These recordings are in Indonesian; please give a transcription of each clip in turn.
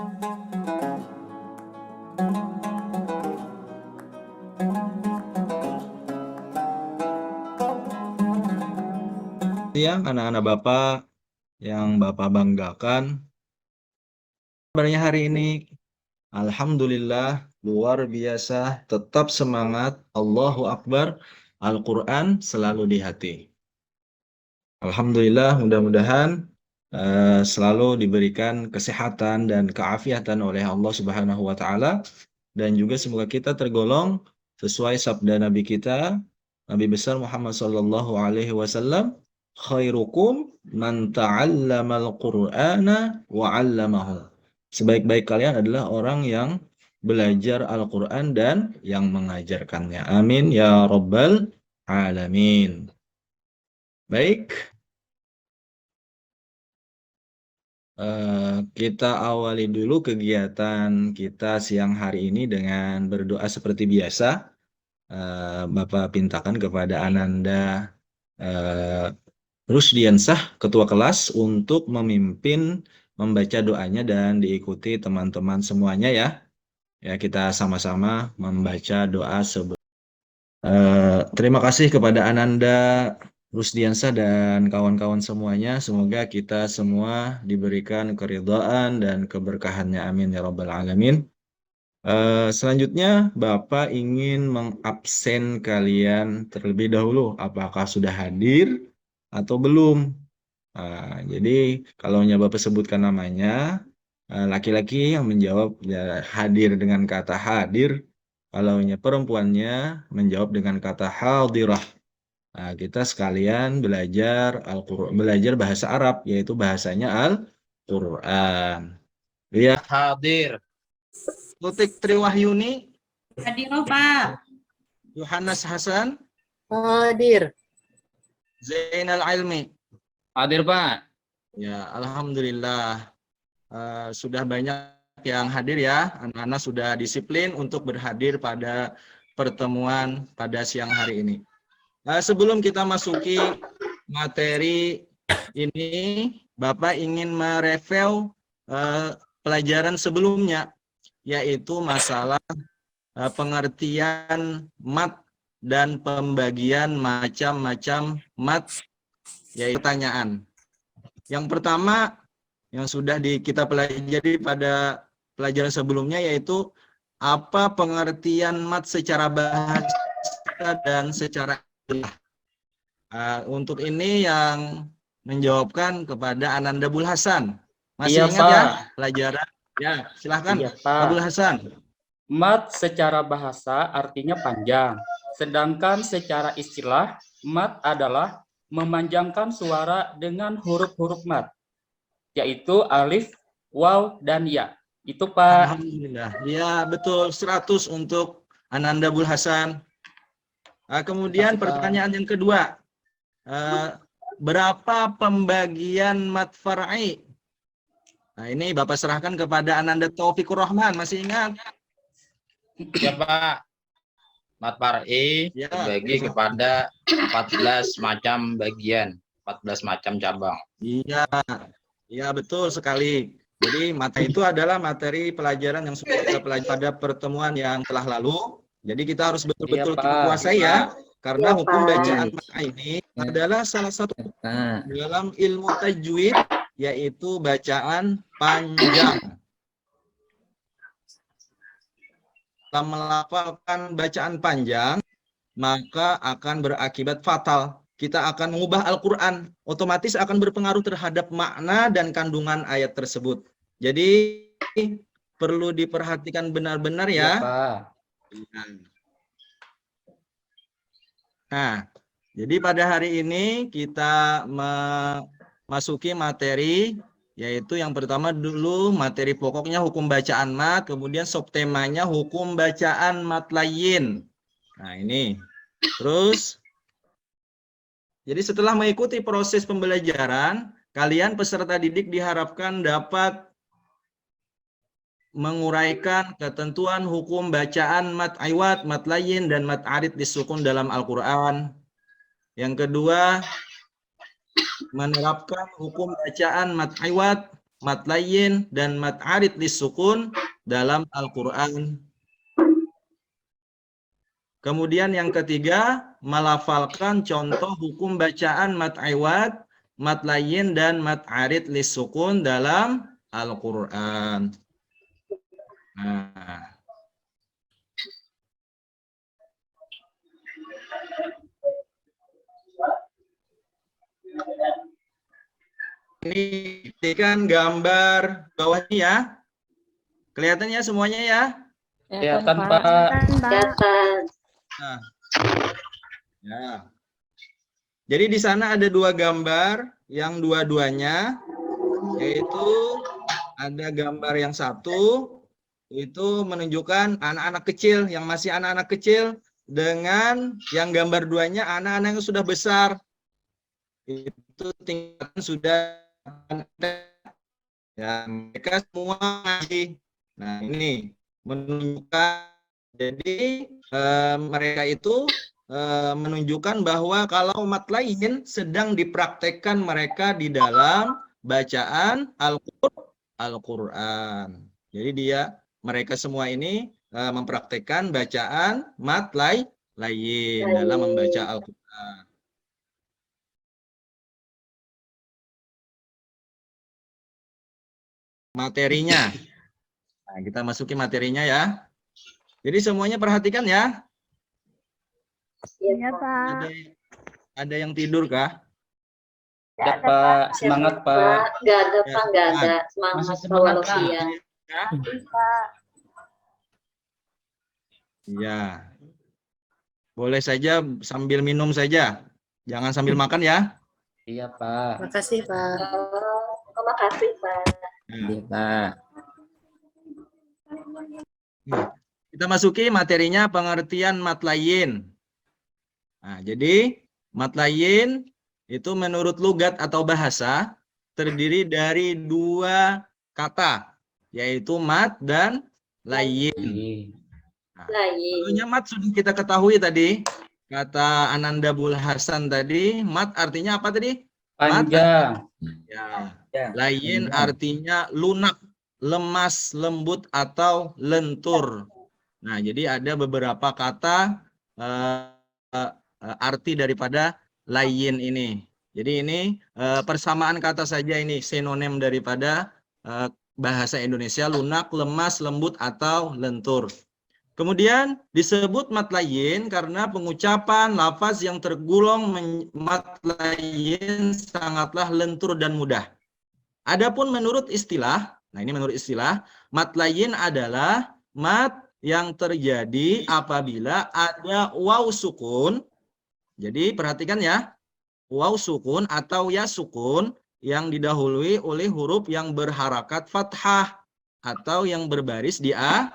Siang anak-anak Bapak yang Bapak banggakan. Kabarnya hari ini, Alhamdulillah, luar biasa, tetap semangat, Allahu Akbar, Al-Quran selalu di hati. Alhamdulillah, mudah-mudahan selalu diberikan kesehatan dan keafiatan oleh Allah Subhanahu wa Ta'ala, dan juga semoga kita tergolong sesuai sabda Nabi kita, Nabi besar Muhammad Sallallahu Alaihi Wasallam, khairukum man ta'allamal Qur'ana wa 'allamahu. Sebaik-baik kalian adalah orang yang belajar Al-Quran dan yang mengajarkannya. Amin ya Rabbal Alamin. Baik, kita awali dulu kegiatan kita siang hari ini dengan berdoa seperti biasa. Bapak pintakan kepada Ananda Rusdiansah, Ketua Kelas, untuk memimpin membaca doanya dan diikuti teman-teman semuanya ya. Ya, kita sama-sama membaca doa sebelum. Terima kasih kepada Ananda Rusdiansah dan kawan-kawan semuanya. Semoga kita semua diberikan keridhaan dan keberkahannya. Amin ya Rabbal Alamin. Selanjutnya, Bapak ingin mengabsen kalian terlebih dahulu. Apakah sudah hadir atau belum? Jadi, kalau Bapak sebutkan namanya, laki-laki yang menjawab ya, hadir dengan kata hadir. Kalau perempuannya menjawab dengan kata hadirah. Kita sekalian belajar Al-Quran, belajar bahasa Arab, yaitu bahasanya Al-Quran. Lihat. Hadir. Lutik Triwahyuni. Hadir, Pak. Yohanes Hasan. Hadir. Zainal Ilmi. Hadir, Pak. Ya, Alhamdulillah. Sudah banyak yang hadir ya. Anak-anak sudah disiplin untuk berhadir pada pertemuan pada siang hari ini. Sebelum kita masuki materi ini, Bapak ingin mereview pelajaran sebelumnya, yaitu masalah pengertian mat dan pembagian macam-macam mat, yaitu pertanyaan. Yang pertama yang sudah kita pelajari pada pelajaran sebelumnya, yaitu apa pengertian mat secara bahasa dan secara istilah. Untuk ini yang menjawabkan kepada Ananda Bul Hasan. Masih Iya, ingat Pak. ya pelajaran? Ya, silahkan Iya, Pak Pak. Bul Hasan. Mat secara bahasa artinya panjang, sedangkan secara istilah mat adalah memanjangkan suara dengan huruf-huruf mat, yaitu alif, waw, dan ya. Itu, Pak. Alhamdulillah. Ya, betul. 100 untuk Ananda Bul Hasan. Kemudian Makasih, Pak. pertanyaan yang kedua. Berapa pembagian mat far'i? Nah, ini Bapak serahkan kepada Ananda Taufikur Rahman. Masih ingat? Ya, Pak. Mat far'i Ya. dibagi kepada 14 macam bagian, 14 macam cabang. Iya. Ya, betul sekali. Jadi materi itu adalah materi pelajaran yang sudah kita pelajari pada pertemuan yang telah lalu. Jadi kita harus betul-betul Iya, kita Pak. kuasai ya. Karena Iya, hukum Pak. bacaan ini adalah salah satu dalam ilmu tajwid, yaitu bacaan panjang. Kita melafalkan bacaan panjang, maka akan berakibat fatal. Kita akan mengubah Al-Quran, otomatis akan berpengaruh terhadap makna dan kandungan ayat tersebut. Jadi perlu diperhatikan benar-benar Iya, ya. Pak. Nah, jadi pada hari ini kita memasuki materi, yaitu yang pertama dulu materi pokoknya hukum bacaan mat, kemudian subtemanya hukum bacaan mat lain. Nah, ini. Terus, jadi setelah mengikuti proses pembelajaran, kalian peserta didik diharapkan dapat menguraikan ketentuan hukum bacaan mat iwat, mat lain, dan mat arid disukun dalam Al-Quran. Yang kedua, menerapkan hukum bacaan mat iwat, mat layyin, dan mat arid lisukun dalam Al-Quran. Kemudian yang ketiga, melafalkan contoh hukum bacaan mat iwad, mat layyin, dan mat arid lisukun dalam Al-Quran. Nah, ini kan gambar bawahnya ya. Kelihatannya semuanya ya? Kelihatan, Pak. Nah, ya. Jadi di sana ada dua gambar yang dua-duanya, yaitu ada gambar yang satu itu menunjukkan anak-anak kecil yang masih anak-anak kecil, dengan yang gambar duanya anak-anak yang sudah besar. Itu tingkatan sudah ya, mereka semua ngaji. Nah, ini menunjukkan, jadi mereka itu menunjukkan bahwa kalau mat layyin sedang dipraktekkan mereka di dalam bacaan Al-Quran. Jadi mereka semua ini mempraktekkan bacaan mat layyin dalam membaca Al-Quran. Materinya. Nah, kita masuki materinya ya. Jadi semuanya perhatikan ya. Iya, Pak. Ada yang tidur kah? Ya, Pak. Semangat, Pak. Nggak ada, Ya, Pak. Nggak ada. Masih Semangat, semangat, Pak. Pak. Iya. Ya. Boleh saja sambil minum saja. Jangan sambil makan ya. Iya, Pak. Makasih, Pak. Terima kasih, Pak. Nah, Iya, Pak. kita masuki materinya, pengertian mat layyin. Nah, jadi mat layyin itu menurut lugat atau bahasa terdiri dari dua kata, yaitu mat dan layyin. Nah, tentunya mat sudah kita ketahui tadi. Kata Ananda Bul Hasan tadi, mat artinya apa tadi? Panjang. Ya. Ya, Layyin panjang. artinya lunak, lemas, lembut, atau lentur. Nah, jadi ada beberapa kata arti daripada layyin ini. Jadi ini persamaan kata saja, ini sinonim daripada bahasa Indonesia, lunak, lemas, lembut, atau lentur. Kemudian disebut mat layyin karena pengucapan lafaz yang tergolong mat layyin sangatlah lentur dan mudah. Adapun menurut istilah, nah ini menurut istilah, mat layyin adalah mat yang terjadi apabila ada waw sukun. Jadi perhatikan ya, waw sukun atau ya sukun yang didahului oleh huruf yang berharakat fathah atau yang berbaris di atas.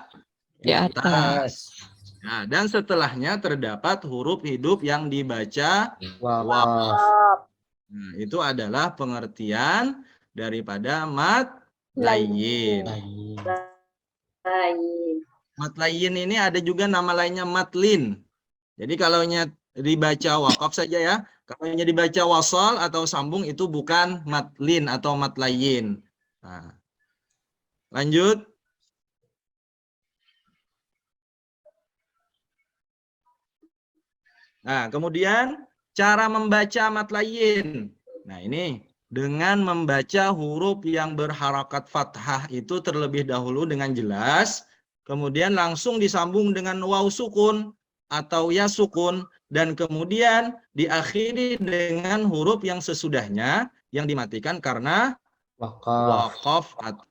Nah, dan setelahnya terdapat huruf hidup yang dibaca waqaf. Nah, itu adalah pengertian daripada mat layyin. Mat layyin ini ada juga nama lainnya matlin. Jadi kalau dibaca waqaf saja ya, kalau dibaca wasal atau sambung itu bukan matlin atau mat layyin. Nah, lanjut. Nah, kemudian cara membaca mat layyin. Nah, ini dengan membaca huruf yang berharakat fathah itu terlebih dahulu dengan jelas, kemudian langsung disambung dengan waw sukun atau ya sukun, dan kemudian diakhiri dengan huruf yang sesudahnya yang dimatikan karena waqaf atau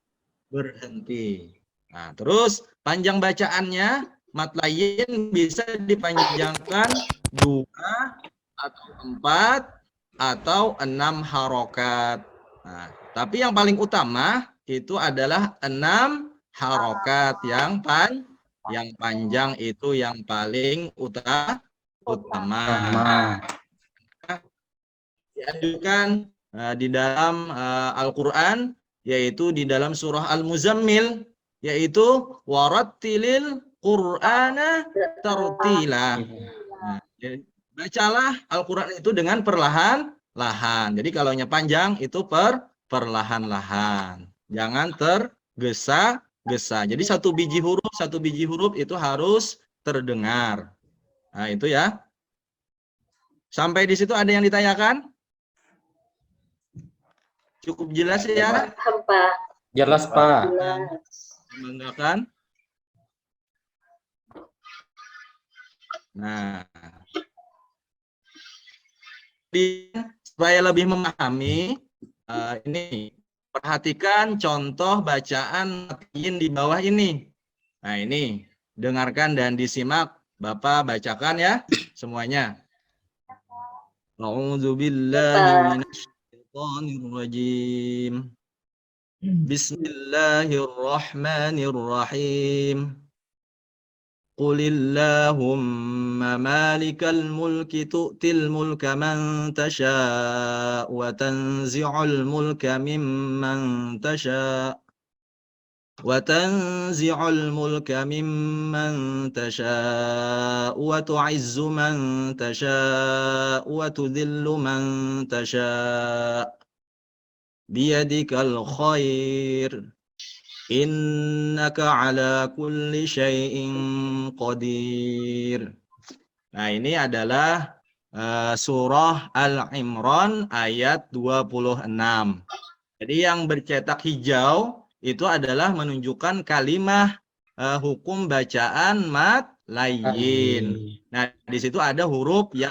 berhenti. Nah, terus panjang bacaannya, mat layyin bisa dipanjangkan 2 atau 4 atau 6 harokat. Nah, tapi yang paling utama itu adalah 6 harokat yang panjang itu yang paling utama. Diajukan di dalam Al-Quran, yaitu di dalam surah Al-Muzammil, yaitu warattilil Qur'ana tartila. Nah, bacalah Al-Quran itu dengan perlahan-lahan. Jadi kalau panjang itu perlahan-lahan. Jangan tergesa-gesa. Jadi satu biji huruf itu harus terdengar. Nah, itu ya. Sampai di situ ada yang ditanyakan? Cukup jelas ya? Paham, Pak. Jelas, Pak. Jelas. Membanggakan. Nah, supaya lebih memahami, ini perhatikan contoh bacaan matlain di bawah ini. Nah, ini dengarkan dan disimak. Bapak bacakan ya semuanya. A'udzu billahi minasyaitonir rajim. Bismillahirrahmanirrahim. Qulillahumma malikal mulki tu'til mulka man tasha' wa tanzi'ul mulka mimman tasha' وتنزع الملك ممن تشاء وتعز من تشاء وتذل من تشاء بيدك الخير إنك على كل شيء قدير. Nah, ini adalah surah Al-Imran ayat 26. Jadi yang bercetak hijau itu adalah menunjukkan kalimah hukum bacaan mat lain. Nah, di situ ada huruf ya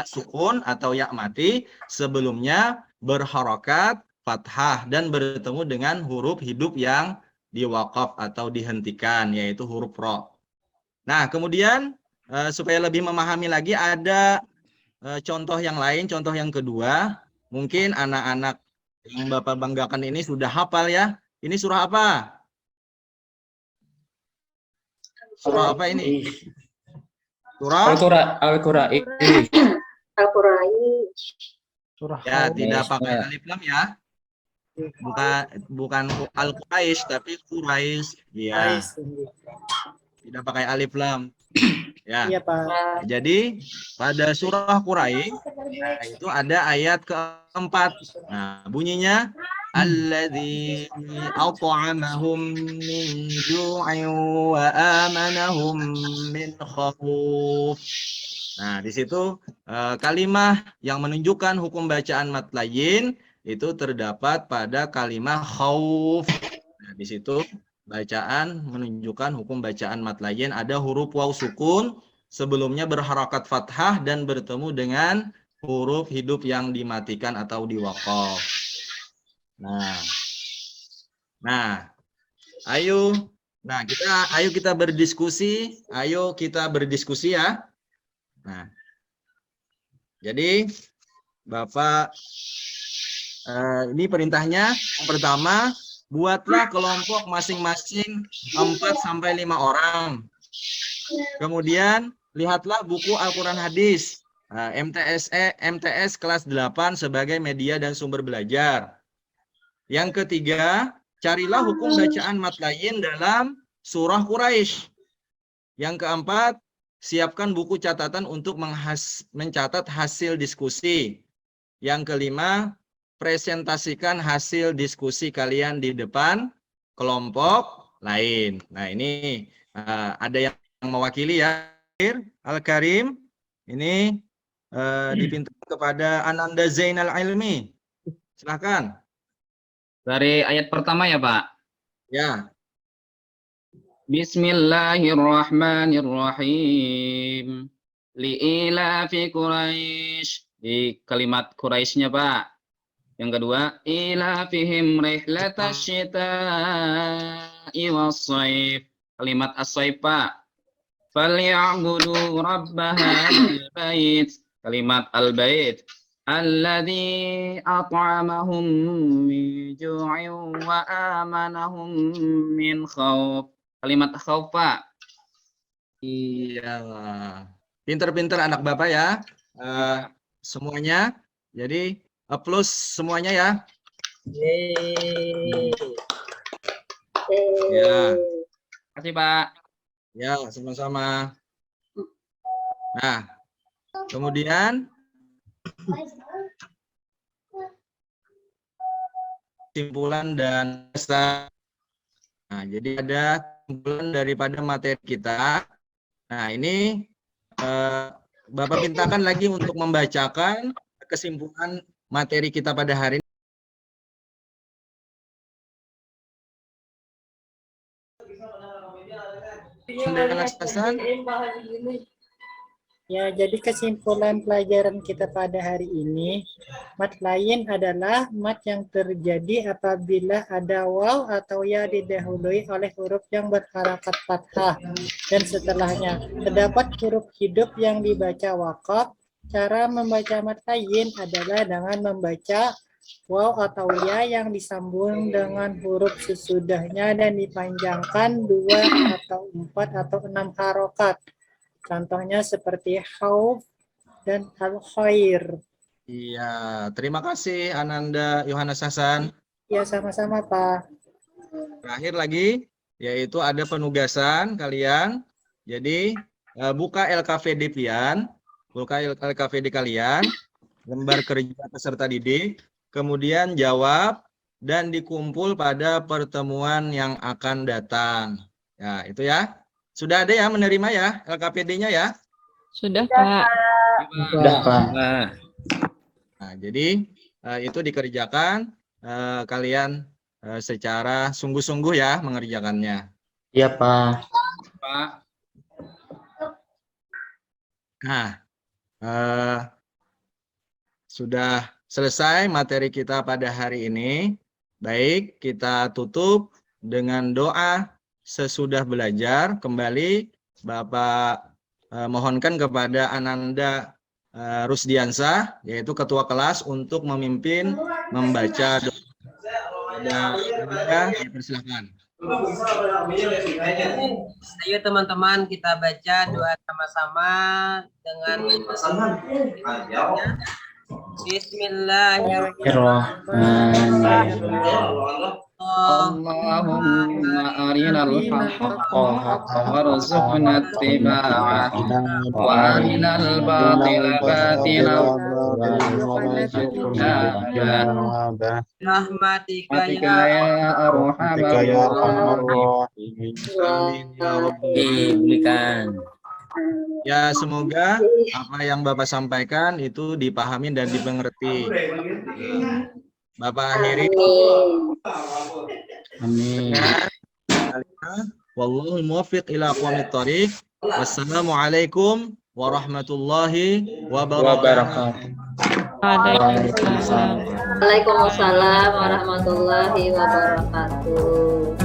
sukun atau ya mati sebelumnya berharokat fathah dan bertemu dengan huruf hidup yang diwakaf atau dihentikan, yaitu huruf ro. Nah, kemudian supaya lebih memahami lagi ada contoh yang lain, contoh yang kedua. Mungkin anak-anak yang Bapak banggakan ini sudah hafal ya. Ini surah apa? Surah apa ini? Surah Al-Qur'an. Ya, tidak pakai alif lam ya. Bukan Al-Quraisy tapi Quraisy. Ya. Tidak pakai alif lam. Ya. Iya, Pak. Jadi pada surah Quraisy itu ada ayat keempat. Nah, bunyinya alladzi at'amahum min ju'in wa amanahum min khauf. Nah, di situ kalimah yang menunjukkan hukum bacaan mat lain itu terdapat pada kalimah khauf. Nah, di situ bacaan menunjukkan hukum bacaan mat lain ada huruf waw sukun sebelumnya berharakat fathah dan bertemu dengan huruf hidup yang dimatikan atau diwaqaf. Nah, ayo kita berdiskusi, ya. Nah, jadi Bapak ini perintahnya yang pertama, buatlah kelompok masing-masing 4-5 orang. Kemudian lihatlah buku Al-Quran Hadis MTS kelas 8 sebagai media dan sumber belajar. Yang ketiga, carilah hukum bacaan mat lain dalam surah Quraisy. Yang keempat, siapkan buku catatan untuk mencatat hasil diskusi. Yang kelima, presentasikan hasil diskusi kalian di depan kelompok lain. Nah, ini ada yang mewakili ya. Al-Karim, ini dipinta kepada Ananda Zainal Ilmi. Silakan. Dari ayat pertama ya, Pak. Ya. Bismillahirrahmanirrahim. Li'ilafi Quraisy. Di kalimat Quraisynya, Pak. Yang kedua, ilafihim rihlatash syita'i was-shaif. Kalimat as-shaif, Pak. Falyabudu rabb hadzal bait. Kalimat al-bait. Alladzi at'amahum min ju'in wa amanahum min khauf. Kalimat khauf, Pak. Iya. Pinter-pinter anak Bapak ya. Semuanya. Jadi plus semuanya ya. Ya. Terima kasih, Pak. Ya, sama-sama. Nah, kemudian kesimpulan dan pesan. Nah, jadi ada kesimpulan daripada materi kita. Nah, ini Bapak mintakan lagi untuk membacakan kesimpulan materi kita pada hari ini. Ya, jadi kesimpulan pelajaran kita pada hari ini, mat lain adalah mat yang terjadi apabila ada waw atau ya didahului oleh huruf yang berharakat fathah dan setelahnya. Terdapat huruf hidup yang dibaca waqaf. Cara membaca mat lain adalah dengan membaca waw atau ya yang disambung dengan huruf sesudahnya dan dipanjangkan 2 atau 4 atau 6 harokat. Contohnya seperti khauf dan al-khair. Iya, terima kasih Ananda Yohanes Hasan. Ya, sama-sama Pak. Terakhir lagi, yaitu ada penugasan kalian. Jadi, buka LKVD pian, buka LKVD kalian, lembar kerja peserta didik, kemudian jawab, dan dikumpul pada pertemuan yang akan datang. Ya, itu ya. Sudah ada ya menerima ya LKPD-nya ya? Sudah, Pak. Sudah, Pak. Nah, jadi itu dikerjakan kalian secara sungguh-sungguh ya mengerjakannya. Iya, Pak. Pak. Nah, sudah selesai materi kita pada hari ini. Baik, kita tutup dengan doa sesudah belajar. Kembali Bapak mohonkan kepada Ananda Rusdiansah, yaitu ketua kelas, untuk memimpin membaca doa. Dipersilakan. Ayo teman-teman, kita baca doa sama-sama dengan Bismillahirrahmanirrahim. Allahumma arinal haqqa haqqan warzuqna ittiba'ah wa arinal batila batilan warzuqna ijtinabah. Rahmatika ya arhamar rahimin. Amin ya rabbal. Ya, semoga apa yang Bapak sampaikan itu dipahami dan dimengerti. Bapak akhiri. Amin. Wallahul muwaffiq ila aqwamit thoriq. Wassalamualaikum warahmatullahi wabarakatuh. Waalaikumsalam. Waalaikumsalam warahmatullahi wabarakatuh.